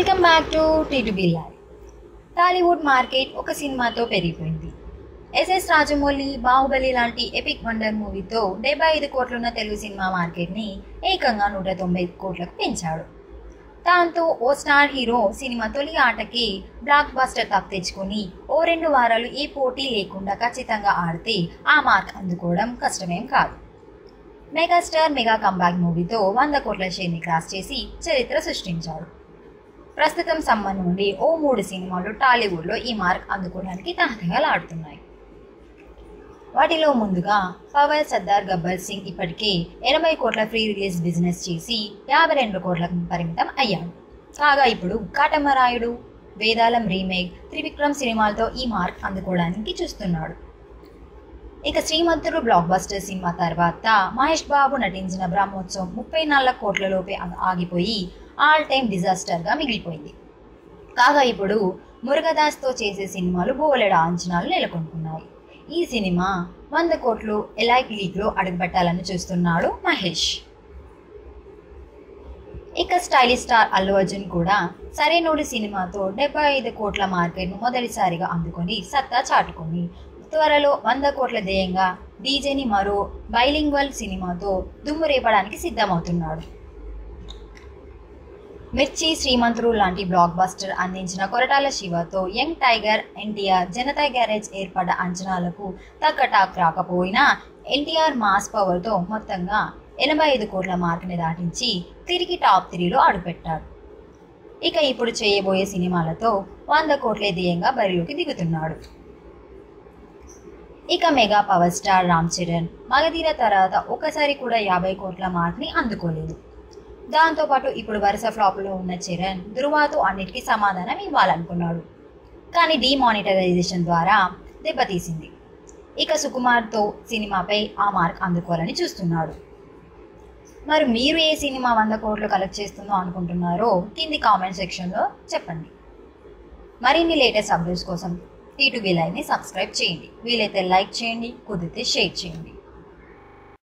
Welcome back to T2B live. Tollywood market ఒక సినిమాతో పెరిగిపోయింది. ఎస్ఎస్ రాజమౌళి బాహుబలి లాంటి ఎపిక్ వండర్ మూవీతో 75 కోట్లున్న తెలుగు సినిమా మార్కెట్ని ఏకంగా 190 కోట్లకు పెంచాడు. దాంతో ఓ స్టార్ హీరో సినిమా తొలి ఆటకి బ్లాక్ బస్టర్ కప్ తెచ్చుకొని ఓ 2 వారాలు ఏ పోటీ లేకుండా ఖచ్చితంగా ఆడితే ఆ మార్క్ అందుకోవడం కష్టమేం కాదు. మెగాస్టార్ మెగా కంబ్యాక్ మూవీతో 100 కోట్ల షేర్ని క్రాస్ చేసి చరిత్ర సృష్టించాడు. ప్రస్తుతం సమ్మర్ నుండి ఓ 3 సినిమాలు టాలీవుడ్లో ఈ మార్క్ అందుకోవడానికి తహతహలాడుతున్నాయి. వాటిలో ముందుగా పవర్ సర్దార్ గబ్బర్ సింగ్ ఇప్పటికే 80 కోట్ల ఫ్రీ రిలీజ్ బిజినెస్ చేసి 52 కోట్లకు పరిమితం అయ్యాడు. కాగా ఇప్పుడు కాటమరాయుడు, వేదాలం రీమేక్, త్రివిక్రమ్ సినిమాలతో ఈ మార్క్ అందుకోవడానికి చూస్తున్నాడు. ఇక శ్రీమంతుడు బ్లాక్ బస్టర్ సినిమా తర్వాత మహేష్ బాబు నటించిన బ్రహ్మోత్సవం 34 కోట్ల లోపే ఆగిపోయి ఆల్ టైమ్ డిజాస్టర్గా మిగిలిపోయింది. కాగా ఇప్పుడు మురుగదాస్తో చేసే సినిమాలు బోలెడ అంచనాలు నెలకొంటున్నాయి. ఈ సినిమా 100 కోట్లు ఎలైట్ లీగ్లో అడుగుపెట్టాలని చూస్తున్నాడు మహేష్. ఇక స్టైలిష్ స్టార్ అల్లు అర్జున్ కూడా సరైనోడి సినిమాతో 75 కోట్ల మార్కెట్ను మొదటిసారిగా అందుకొని సత్తా చాటుకొని త్వరలో 100 కోట్ల ధ్యేయంగా డీజేని మరో బైలింగ్వల్ సినిమాతో దుమ్ము రేపడానికి సిద్ధమవుతున్నాడు. మిర్చి, శ్రీమంతుడు లాంటి బ్లాక్ బస్టర్ అందించిన కొరటాల శివతో యంగ్ టైగర్ ఎన్టీఆర్ జనతా గ్యారేజ్ ఏర్పడ్డ అంచనాలకు తగ్గ టాక్ రాకపోయినా ఎన్టీఆర్ మాస్ పవర్తో మొత్తంగా 85 కోట్ల మార్కుని దాటించి తిరిగి టాప్ 3లో అడుగుపెట్టాడు. ఇక ఇప్పుడు చేయబోయే సినిమాలతో 100 కోట్లే ధ్యేయంగా బరిలోకి దిగుతున్నాడు. ఇక mega power star Ram Charan Magadheera తర్వాత ఒకసారి కూడా 50 కోట్ల మార్క్ని అందుకోలేదు. దాంతోపాటు ఇప్పుడు వరుస ఫ్లాప్లో ఉన్న చరణ్ ధృవాతో అన్నిటికీ సమాధానం ఇవ్వాలనుకున్నాడు. కానీ డిమానిటైజేషన్ ద్వారా దెబ్బతీసింది. ఇక సుకుమార్తో సినిమాపై ఆ మార్క్ అందుకోవాలని చూస్తున్నాడు. మరి మీరు ఏ సినిమా 100 కోట్లు కలెక్ట్ చేస్తుందో అనుకుంటున్నారో కింది కామెంట్ సెక్షన్లో చెప్పండి. మరిన్ని లేటెస్ట్ అప్డేట్స్ కోసం టీ2బీ లైవ్ని సబ్స్క్రైబ్ చేయండి. వీలైతే లైక్ చేయండి, కుదిరితే షేర్ చేయండి.